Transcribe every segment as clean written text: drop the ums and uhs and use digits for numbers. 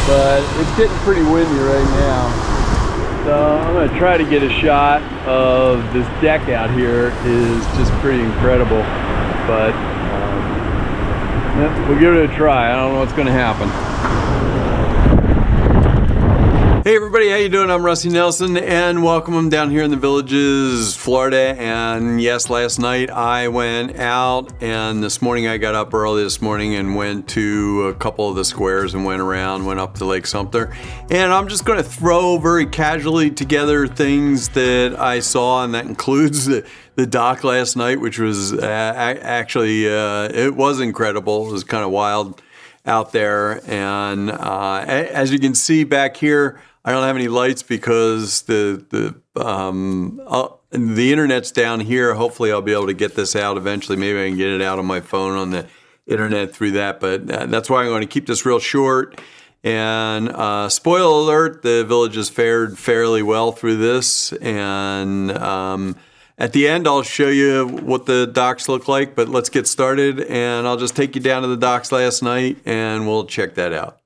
but it's getting pretty windy right now. So I'm going to try to get a shot of this deck out here. It is just pretty incredible, but we'll give it a try. I don't know what's going to happen. Hey everybody, how you doing? I'm Rusty Nelson and welcome. I'm down here in the Villages, Florida, and yes, last night I went out and this morning I got up early this morning and went to a couple of the squares and went up to Lake Sumpter, and I'm just going to throw very casually together things that I saw, and that includes the dock last night, which was actually it was incredible. It was kind of wild out there, and as you can see back here, I don't have any lights because the internet's down here. Hopefully I'll be able to get this out eventually. Maybe I can get it out on my phone on the internet through that, but that's why I'm going to keep this real short. And spoiler alert, the Villages fared fairly well through this, and at the end I'll show you what the docks look like, but let's get started and I'll just take you down to the docks last night and we'll check that out.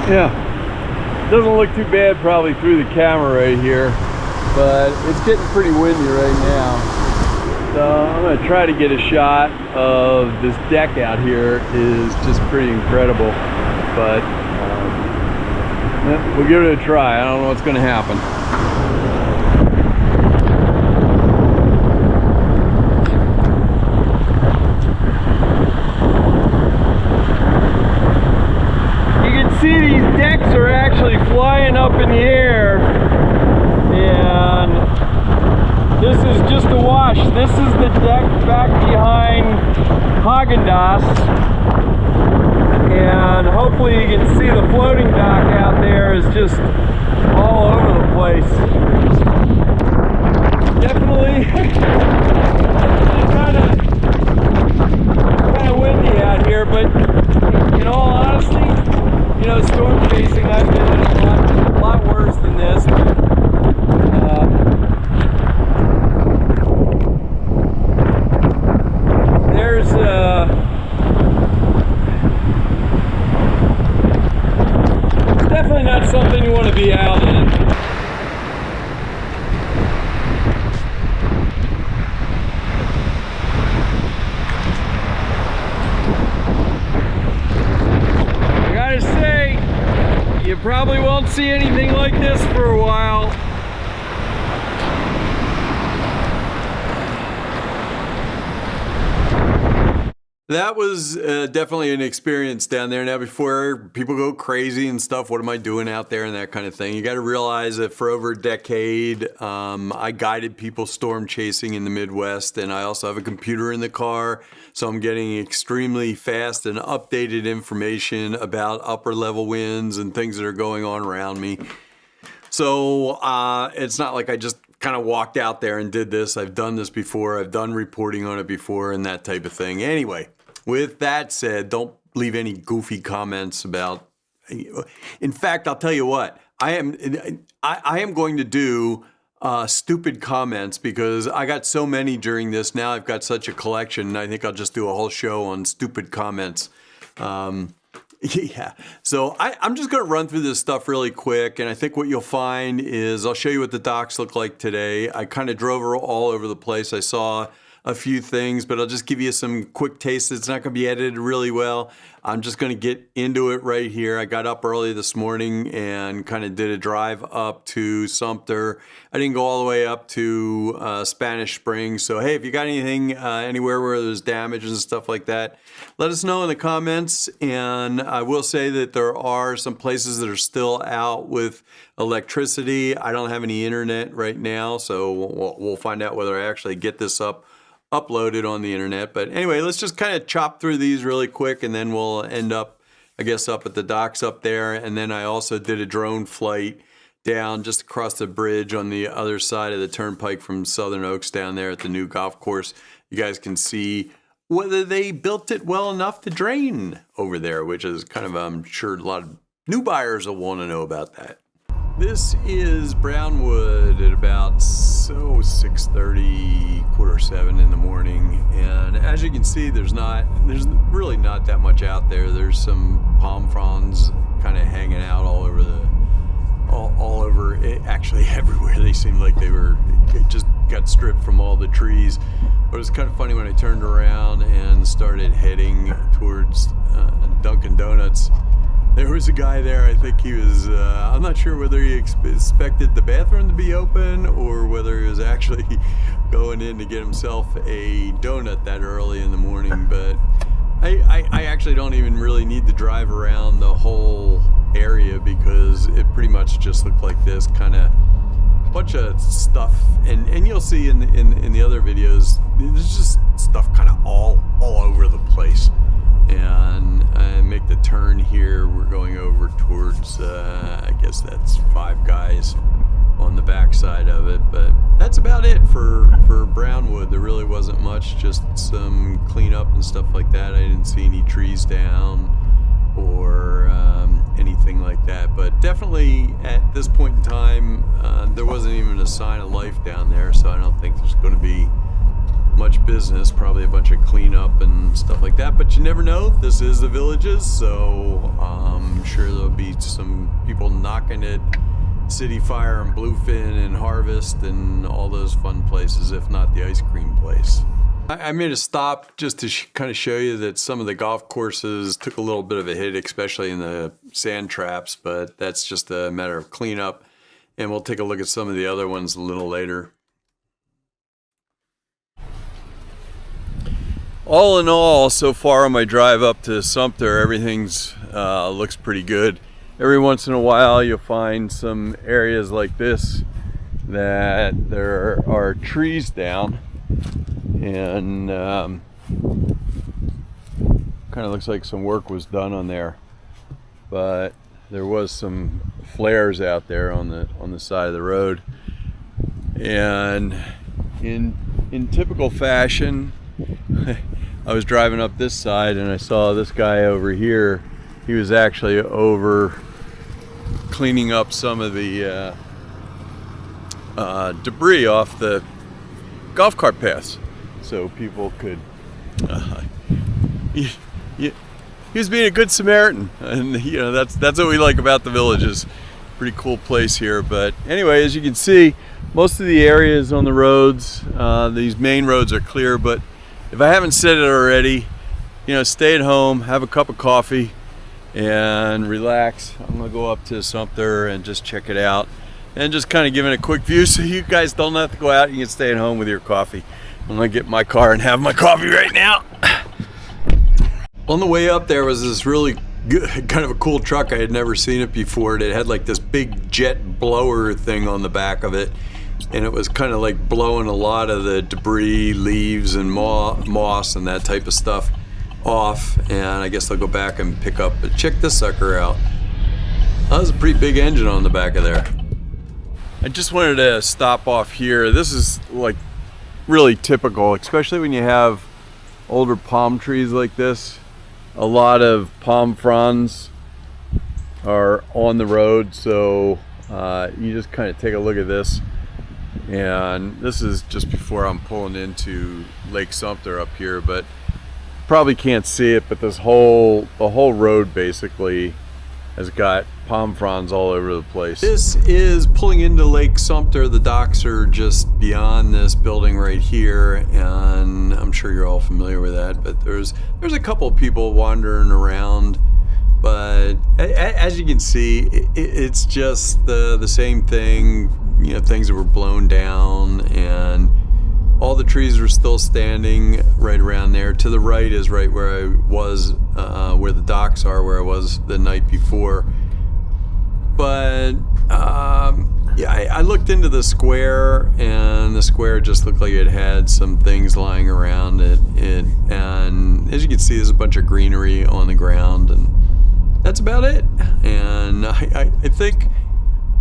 Yeah, doesn't look too bad probably through the camera right here, but it's getting pretty windy right now. So I'm going to try to get a shot of this deck out here. It is just pretty incredible, but we'll give it a try. I don't know what's going to happen. See, these decks are actually flying up in the air, and this is just a wash. This is the deck back behind Haagen-Dazs, and hopefully you can see the floating dock out there is just all over the place. Definitely kind of windy out here, but in all honesty, you know, storm chasing, I've been in a lot worse than this. There's it's definitely not something you want to be out in. You probably won't see anything like this for a while. That was definitely an experience down there. Now, before people go crazy and stuff, what am I doing out there and that kind of thing, you got to realize that for over a decade, I guided people storm chasing in the Midwest, and I also have a computer in the car, so I'm getting extremely fast and updated information about upper level winds and things that are going on around me. So it's not like I just kind of walked out there and did this. I've done this before. I've done reporting on it before and that type of thing. Anyway, with that said, don't leave any goofy comments about. In fact, I'll tell you what. I am going to do stupid comments because I got so many during this. Now I've got such a collection, and I think I'll just do a whole show on stupid comments. Yeah, so I'm just going to run through this stuff really quick, and I think what you'll find is I'll show you what the docks look like today. I kind of drove all over the place. I saw a few things, but I'll just give you some quick tastes. It's not going to be edited really well. I'm just going to get into it right here. I got up early this morning and kind of did a drive up to Sumpter. I didn't go all the way up to Spanish Springs. So, hey, if you got anything anywhere where there's damage and stuff like that, let us know in the comments. And I will say that there are some places that are still out with electricity. I don't have any internet right now, so we'll find out whether I actually get this uploaded on the internet. But anyway, let's just kind of chop through these really quick, and then we'll end up, I guess, up at the docks up there. And then I also did a drone flight down just across the bridge on the other side of the turnpike from Southern Oaks down there at the new golf course. You guys can see whether they built it well enough to drain over there, which is kind of, I'm sure a lot of new buyers will want to know about that. This is Brownwood at about 6:30, 6:45 in the morning, and as you can see, there's really not that much out there. There's some palm fronds kind of hanging out all over actually everywhere. They seemed like it just got stripped from all the trees. But it was kind of funny when I turned around and started heading towards Dunkin' Donuts. There was a guy there, I think he was, I'm not sure whether he expected the bathroom to be open or whether he was actually going in to get himself a donut that early in the morning. But I actually don't even really need to drive around the whole area because it pretty much just looked like this kind of bunch of stuff, and you'll see in the other videos, there's just stuff kind of all over the place. And I make the turn here, we're going over towards I guess that's Five Guys on the backside of it, but that's about it for Brownwood. There really wasn't much, just some cleanup and stuff like that. I didn't see any trees down or anything like that, but definitely at this point in time there wasn't even a sign of life down there, so I don't think there's going to be much business, probably a bunch of cleanup and stuff like that, but you never know. This is the Villages, so I'm sure there'll be some people knocking at City Fire and Bluefin and Harvest and all those fun places, if not the ice cream place. I made a stop just to kind of show you that some of the golf courses took a little bit of a hit, especially in the sand traps, but that's just a matter of cleanup, and we'll take a look at some of the other ones a little later. All in all, so far on my drive up to Sumpter, everything's looks pretty good. Every once in a while you'll find some areas like this that there are trees down, and kind of looks like some work was done on there, but there was some flares out there on the side of the road. And in typical fashion, I was driving up this side and I saw this guy over here. He was actually over cleaning up some of the debris off the golf cart paths, so people could. He was being a good Samaritan, and you know that's what we like about the Villages. Pretty cool place here. But anyway, as you can see, most of the areas on the roads, these main roads are clear, but if I haven't said it already, stay at home, have a cup of coffee, and relax. I'm gonna go up to Sumpter and just check it out, and just kind of give it a quick view so you guys don't have to go out. You can stay at home with your coffee. I'm gonna get in my car and have my coffee right now. On the way up there was this really good, kind of a cool truck. I had never seen it before. It had like this big jet blower thing on the back of it, and it was kind of like blowing a lot of the debris, leaves and moss and that type of stuff off. And I guess they'll go back and pick up, but check this sucker out. That was a pretty big engine on the back of there. I just wanted to stop off here. This is like really typical, especially when you have older palm trees like this. A lot of palm fronds are on the road, so you just kind of take a look at this. And this is just before I'm pulling into Lake Sumpter up here, but probably can't see it, but the whole road basically has got palm fronds all over the place. This is pulling into Lake Sumpter. The docks are just beyond this building right here, and I'm sure you're all familiar with that, but there's a couple of people wandering around, but as you can see, it's just the same thing, things that were blown down, and all the trees are still standing right around there. To the right is right where I was, where the docks are, where I was the night before. But yeah, I looked into the square, and the square just looked like it had some things lying around it. And as you can see, there's a bunch of greenery on the ground, and that's about it. And I think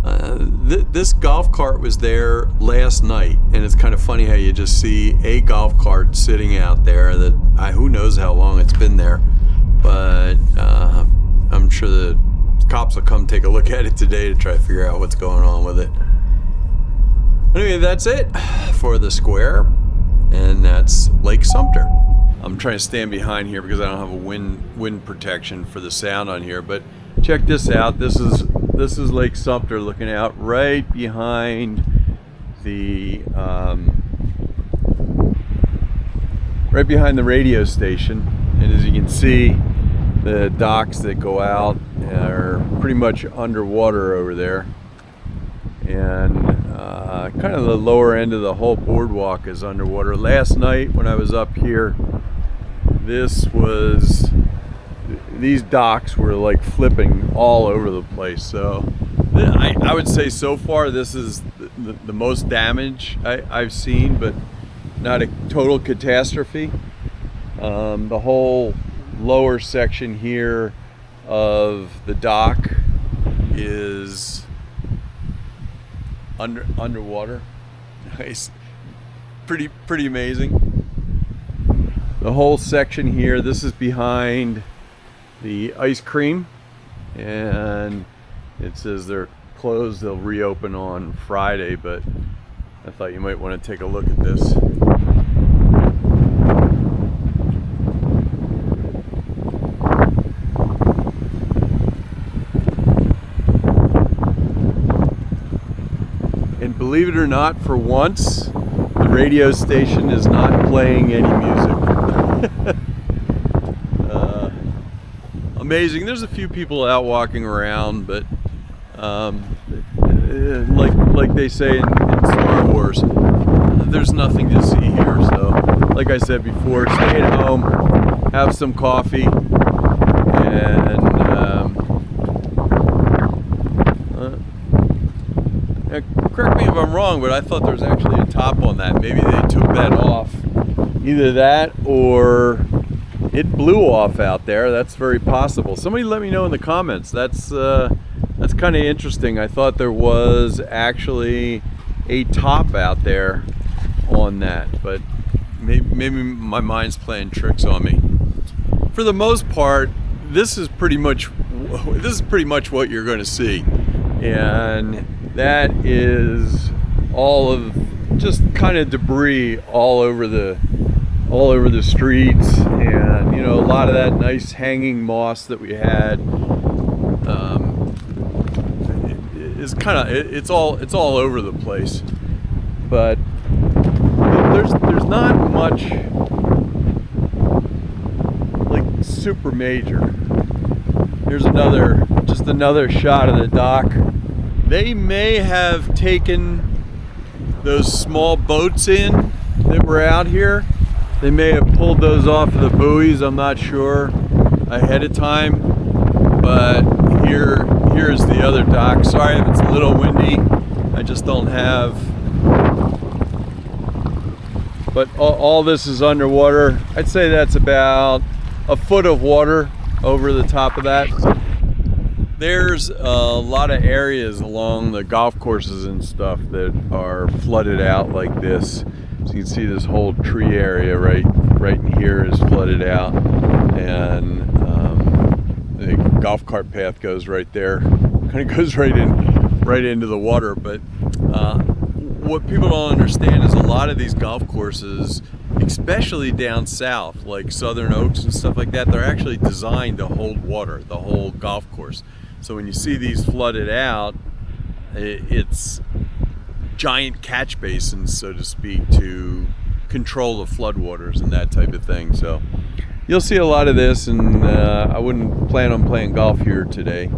this golf cart was there last night, and it's kind of funny how you just see a golf cart sitting out there that who knows how long it's been there, but I'm sure the cops will come take a look at it today to try to figure out what's going on with it. Anyway, that's it for the square, and that's Lake Sumpter. I'm trying to stand behind here because I don't have a wind protection for the sound on here, but check this out. This is Lake Sumpter, looking out right behind the radio station. And as you can see, the docks that go out are pretty much underwater over there, and kind of the lower end of the whole boardwalk is underwater. Last night when I was up here, these docks were like flipping all over the place. So I would say so far this is the most damage I've seen, but not a total catastrophe. The whole lower section here of the dock is underwater. Nice. Pretty amazing. The whole section here, this is behind the ice cream, and it says they're closed. They'll reopen on Friday, but I thought you might want to take a look at this. And believe it or not, for once, the radio station is not playing any music. Amazing. There's a few people out walking around, but like they say in Star Wars, there's nothing to see here. So, like I said before, stay at home, have some coffee, and correct me if I'm wrong, but I thought there was actually a top on that. Maybe they took that off. Either that or it blew off out there. That's very possible. Somebody let me know in the comments. That's kind of interesting. I thought there was actually a top out there on that, but maybe my mind's playing tricks on me. For the most part, this is pretty much what you're going to see, and that is all of just kind of debris all over the streets, and a lot of that nice hanging moss that we had is kind of it's all over the place. But there's not much like super major. Here's just another shot of the dock. They may have taken those small boats in that were out here. They may have pulled those off of the buoys, I'm not sure, ahead of time. But here's the other dock. Sorry if it's a little windy. I just don't have. But all this is underwater. I'd say that's about a foot of water over the top of that. There's a lot of areas along the golf courses and stuff that are flooded out like this. So you can see this whole tree area right in here is flooded out, and the golf cart path goes right there. Kind of goes right into the water. But what people don't understand is a lot of these golf courses, especially down south, like Southern Oaks and stuff like that, they're actually designed to hold water, the whole golf course. So when you see these flooded out, it's giant catch basins, so to speak, to control the floodwaters and that type of thing. So you'll see a lot of this, and I wouldn't plan on playing golf here today.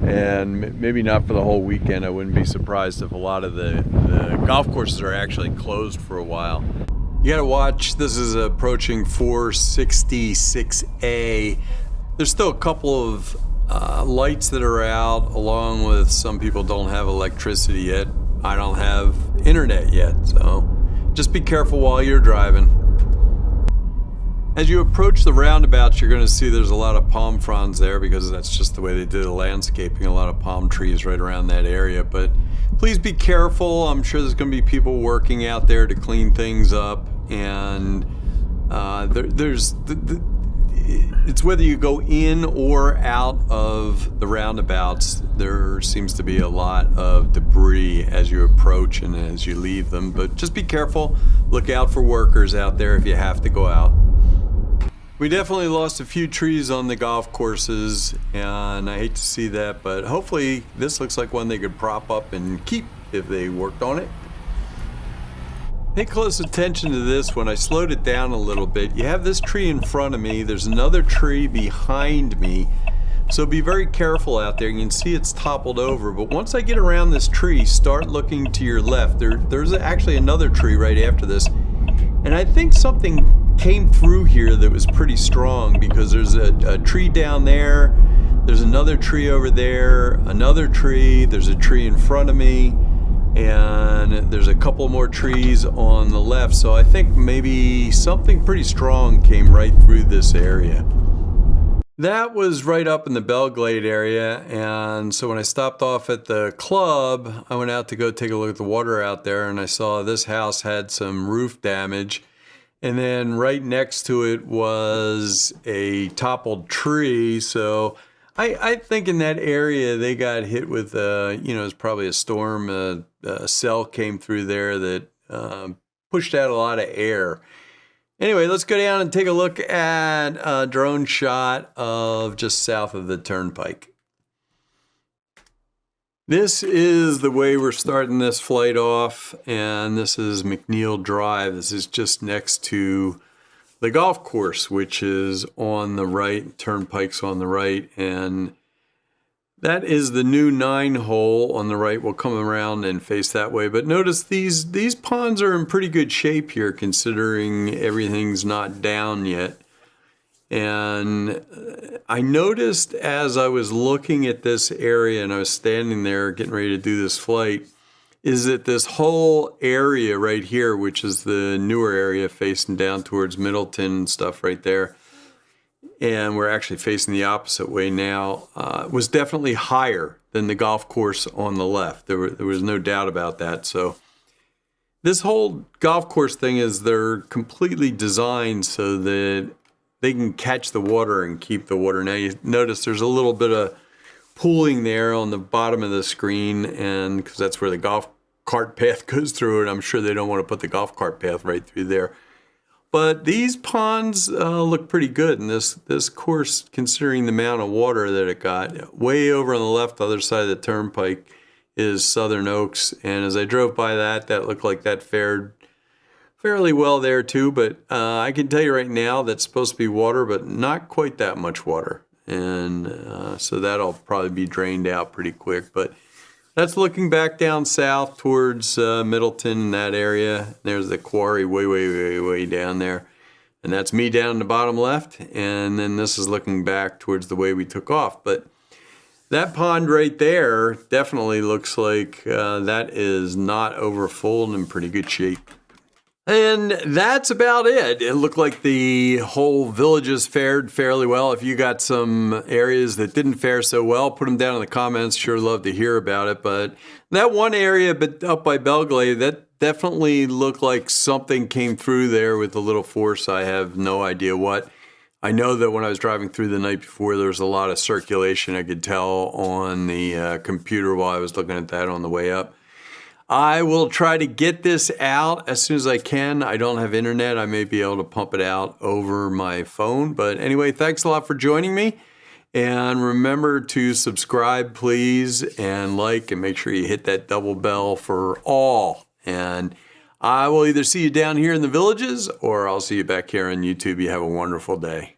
And maybe not for the whole weekend. I wouldn't be surprised if a lot of the golf courses are actually closed for a while. You gotta watch, this is approaching 466A. There's still a couple of lights that are out, along with some people don't have electricity yet. I don't have internet yet, so just be careful while you're driving. As you approach the roundabouts, you're going to see there's a lot of palm fronds there because that's just the way they did the landscaping, a lot of palm trees right around that area. But please be careful. I'm sure there's going to be people working out there to clean things up, and it's whether you go in or out of the roundabouts, there seems to be a lot of debris as you approach and as you leave them. But just be careful. Look out for workers out there if you have to go out. We definitely lost a few trees on the golf courses, and I hate to see that, but hopefully this looks like one they could prop up and keep if they worked on it. Pay close attention to this. When I slowed it down a little bit, you have this tree in front of me, there's another tree behind me, so be very careful out there. You can see it's toppled over, but once I get around this tree, start looking to your left. There's actually another tree right after this, and I think something came through here that was pretty strong, because there's a tree down there, there's another tree over there, another tree, there's a tree in front of me, and there's a couple more trees on the left. So I think maybe something pretty strong came right through this area. That was right up in the Belglade area, and so when I stopped off at the club, I went out to go take a look at the water out there, and I saw this house had some roof damage. And then right next to it was a toppled tree. So I think in that area they got hit with, it's probably a storm. A cell came through there that pushed out a lot of air. Anyway, let's go down and take a look at a drone shot of just south of the turnpike. This is the way we're starting this flight off, and this is McNeil Drive. This is just next to the golf course, which is on the right, turnpike's on the right, and that is the new 9-hole on the right. We'll come around and face that way, but notice these ponds are in pretty good shape here considering everything's not down yet. And I noticed as I was looking at this area and I was standing there getting ready to do this flight, is that this whole area right here, which is the newer area facing down towards Middleton and stuff right there, and we're actually facing the opposite way now, was definitely higher than the golf course on the left. There was no doubt about that. So this whole golf course thing is they're completely designed so that they can catch the water and keep the water. Now you notice there's a little bit of pooling there on the bottom of the screen, and because that's where the golf cart path goes through, and I'm sure they don't want to put the golf cart path right through there. But these ponds look pretty good, and this course, considering the amount of water that it got, way over on the left, other side of the turnpike, is Southern Oaks, and as I drove by that looked like that fared fairly well there too, but I can tell you right now that's supposed to be water, but not quite that much water. And so that'll probably be drained out pretty quick. But that's looking back down south towards Middleton in that area. There's the quarry way down there. And that's me down in the bottom left. And then this is looking back towards the way we took off. But that pond right there definitely looks like that is not overfull and in pretty good shape. And that's about it. It looked like the whole villages fared fairly well. If you got some areas that didn't fare so well, put them down in the comments. Sure love to hear about it. But that one area up by Belglade, that definitely looked like something came through there with a little force. I have no idea what. I know that when I was driving through the night before, there was a lot of circulation I could tell on the computer while I was looking at that on the way up. I will try to get this out as soon as I can. I don't have internet. I may be able to pump it out over my phone. But anyway, thanks a lot for joining me. And remember to subscribe, please, and like, and make sure you hit that double bell for all. And I will either see you down here in the villages or I'll see you back here on YouTube. You have a wonderful day.